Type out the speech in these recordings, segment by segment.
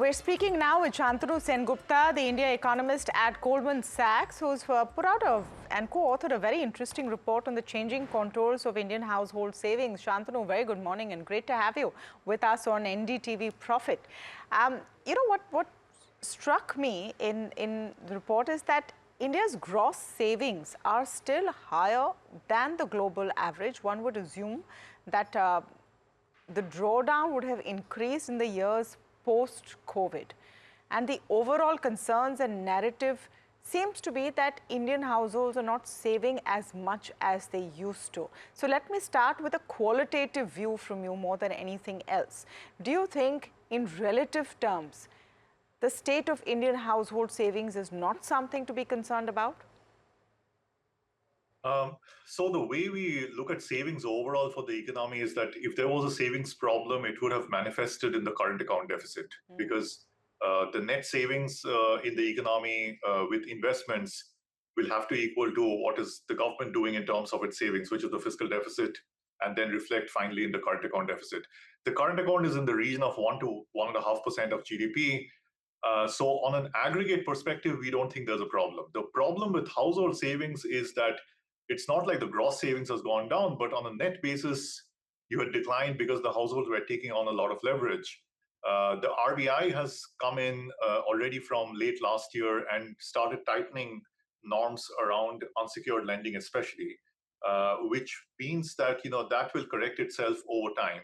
We're speaking now with Santanu Sengupta, the India economist at Goldman Sachs, who's put out and co-authored a very interesting report on the changing contours of Indian household savings. Shantanu, very good morning and great to have you with us on NDTV Profit. What struck me in the report is that India's gross savings are still higher than the global average. One would assume that the drawdown would have increased in the years post-COVID. And the overall concerns and narrative seems to be that Indian households are not saving as much as they used to. So let me start with a qualitative view from you more than anything else. Do you think, in relative terms, the state of Indian household savings is not something to be concerned about? So the way we look at savings overall for the economy is that if there was a savings problem, it would have manifested in the current account deficit because the net savings in the economy with investments will have to equal to what is the government doing in terms of its savings, which is the fiscal deficit, and then reflect finally in the current account deficit. The current account is in the region of 1 to 1.5% of GDP. So on an aggregate perspective, we don't think there's a problem. The problem with household savings is that it's not like the gross savings has gone down, but on a net basis, you had declined because the households were taking on a lot of leverage. The RBI has come in already from late last year and started tightening norms around unsecured lending, especially, which means that that will correct itself over time.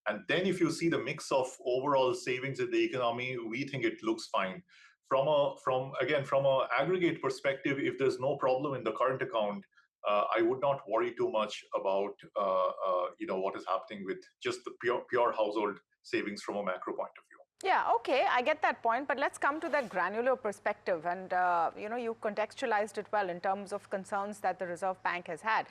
And then if you see the mix of overall savings in the economy, we think it looks fine. From an aggregate perspective, if there's no problem in the current account, I would not worry too much about what is happening with just the pure household savings from a macro point of view. Yeah, okay, I get that point, but let's come to that granular perspective. And, you contextualized it well in terms of concerns that the Reserve Bank has had.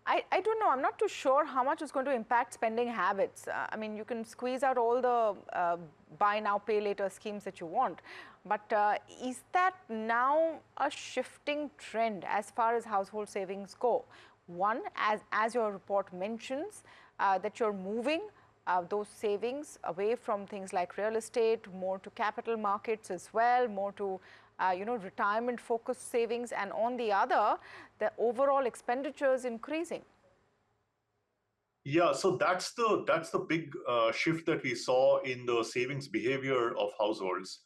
I don't know, I'm not too sure how much is going to impact spending habits. I mean, you can squeeze out all the buy now, pay later schemes that you want. But is that now a shifting trend as far as household savings go? One, as your report mentions, that you're moving those savings away from things like real estate, more to capital markets as well, more to retirement-focused savings, and on the other, the overall expenditure is increasing. Yeah, so that's the big shift that we saw in the savings behavior of households,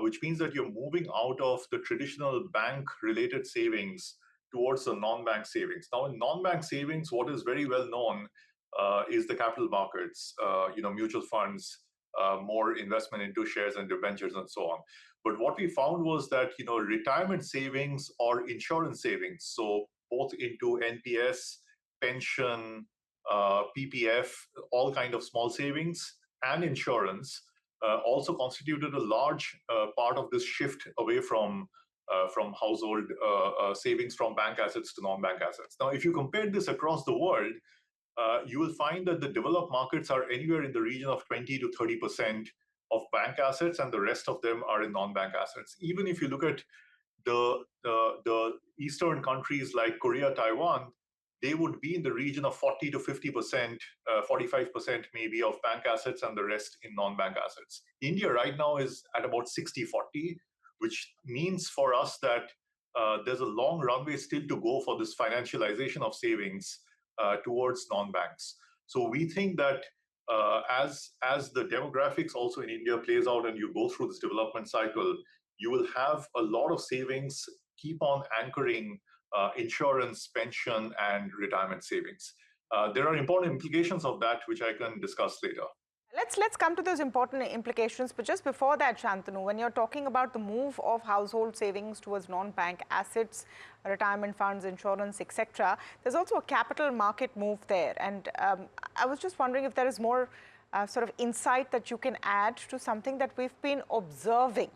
which means that you're moving out of the traditional bank-related savings towards the non-bank savings. Now, in non-bank savings, what is very well known is the capital markets, mutual funds, more investment into shares and debentures and so on. But what we found was that retirement savings or insurance savings, so both into NPS, pension, PPF, all kind of small savings and insurance also constituted a large part of this shift away from household savings from bank assets to non-bank assets. Now, if you compare this across the world, you will find that the developed markets are anywhere in the region of 20 to 30% of bank assets, and the rest of them are in non-bank assets. Even if you look at the Eastern countries like Korea, Taiwan, they would be in the region of 40 to 50%, 45% maybe of bank assets and the rest in non-bank assets. India right now is at about 60-40, which means for us that there's a long runway still to go for this financialization of savings towards non-banks. So we think that as the demographics also in India plays out and you go through this development cycle, you will have a lot of savings keep on anchoring insurance, pension, and retirement savings. There are important implications of that, which I can discuss later. Let's come to those important implications. But just before that, Shantanu, when you're talking about the move of household savings towards non-bank assets, retirement funds, insurance, etc., there's also a capital market move there. And I was just wondering if there is more sort of insight that you can add to something that we've been observing.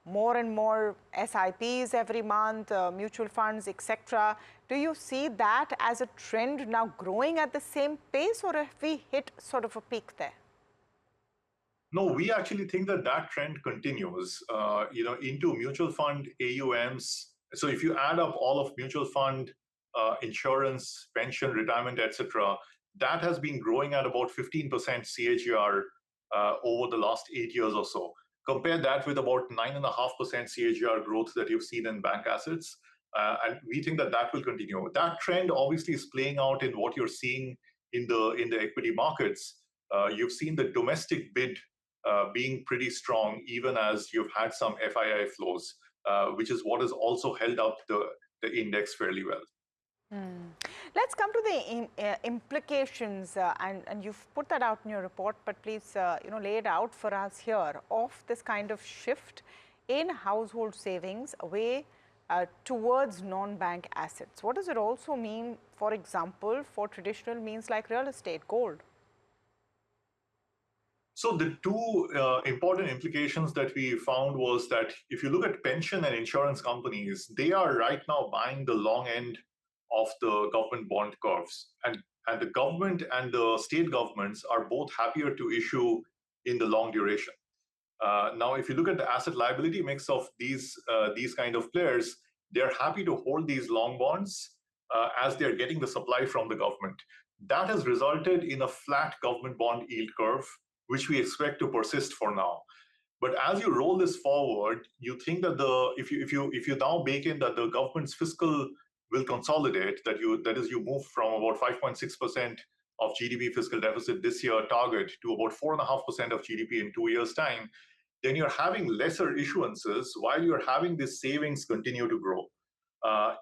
More and more SIPs every month, mutual funds, etc. Do you see that as a trend now growing at the same pace, or have we hit sort of a peak there? No, we actually think that trend continues, into mutual fund AUMs. So if you add up all of mutual fund, insurance, pension, retirement, etc., that has been growing at about 15% CAGR over the last 8 years or so. Compare that with about 9.5% CAGR growth that you've seen in bank assets. And we think that that will continue. That trend obviously is playing out in what you're seeing in the equity markets. You've seen the domestic bid being pretty strong, even as you've had some FII flows, which is what has also held up the index fairly well. Let's come to the implications, and you've put that out in your report, but please, lay it out for us here of this kind of shift in household savings away towards non-bank assets. What does it also mean, for example, for traditional means like real estate, gold? So the two important implications that we found was that if you look at pension and insurance companies, they are right now buying the long end of the government bond curves. And the government and the state governments are both happier to issue in the long duration. Now, if you look at the asset liability mix of these kind of players, they're happy to hold these long bonds as they're getting the supply from the government. That has resulted in a flat government bond yield curve, which we expect to persist for now. But as you roll this forward, you think that if you now bake in that the government's fiscal will consolidate, that is you move from about 5.6% of GDP fiscal deficit this year target to about 4.5% of GDP in 2 years' time, then you're having lesser issuances while you're having this savings continue to grow.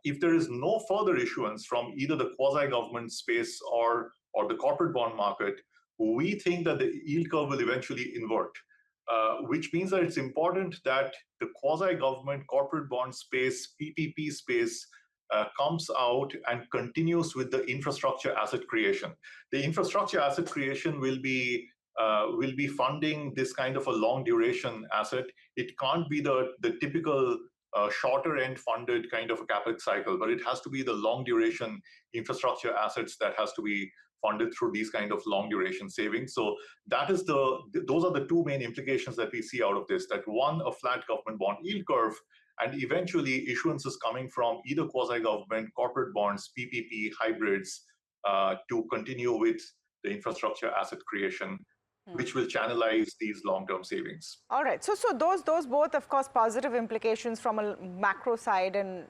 If there is no further issuance from either the quasi-government space or the corporate bond market, we think that the yield curve will eventually invert, which means that it's important that the quasi-government corporate bond space, PPP space, comes out and continues with the infrastructure asset creation. The infrastructure asset creation will be funding this kind of a long duration asset. It can't be the typical shorter end funded kind of a capex cycle, but it has to be the long duration infrastructure assets that has to be funded through these kind of long duration savings. So those are the two main implications that we see out of this, that one, a flat government bond yield curve, and eventually issuances coming from either quasi-government, corporate bonds, PPP, hybrids, to continue with the infrastructure asset creation, which will channelize these long-term savings. All right. So those both, of course, positive implications from a macro side and,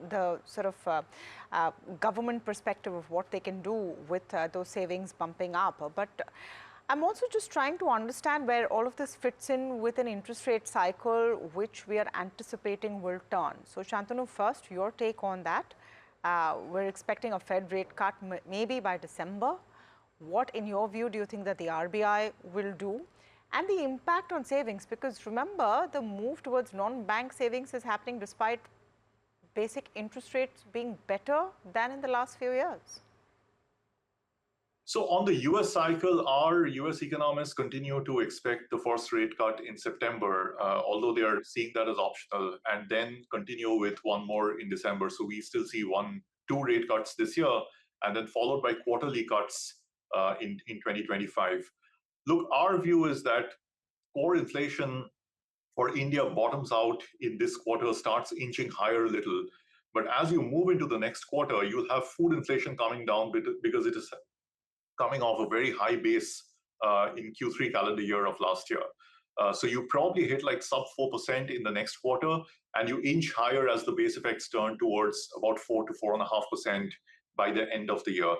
the sort of government perspective of what they can do with those savings bumping up. But I'm also just trying to understand where all of this fits in with an interest rate cycle, which we are anticipating will turn. So Santanu, first, your take on that. We're expecting a Fed rate cut maybe by December. What, in your view, do you think that the RBI will do? And the impact on savings, because remember, the move towards non-bank savings is happening despite basic interest rates being better than in the last few years. So on the US cycle, our US economists continue to expect the first rate cut in September, although they are seeing that as optional, and then continue with one more in December. So we still see 2 rate cuts this year, and then followed by quarterly cuts in 2025. Look, our view is that core inflation for India bottoms out in this quarter, starts inching higher a little. But as you move into the next quarter, you'll have food inflation coming down because it is coming off a very high base in Q3 calendar year of last year. So you probably hit like sub 4% in the next quarter, and you inch higher as the base effects turn towards about 4 to 4.5% by the end of the year,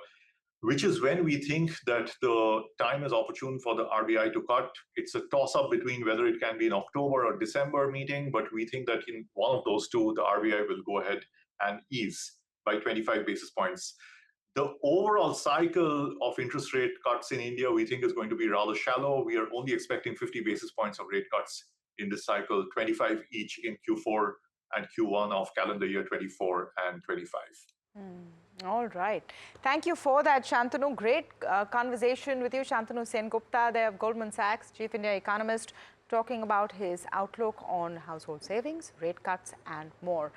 which is when we think that the time is opportune for the RBI to cut. It's a toss-up between whether it can be in October or December meeting, but we think that in one of those two, the RBI will go ahead and ease by 25 basis points. The overall cycle of interest rate cuts in India, we think, is going to be rather shallow. We are only expecting 50 basis points of rate cuts in this cycle, 25 each in Q4 and Q1 of calendar year 24 and 25. All right. Thank you for that, Santanu. Great conversation with you. Santanu Sengupta, there of Goldman Sachs, Chief India Economist, talking about his outlook on household savings, rate cuts, and more.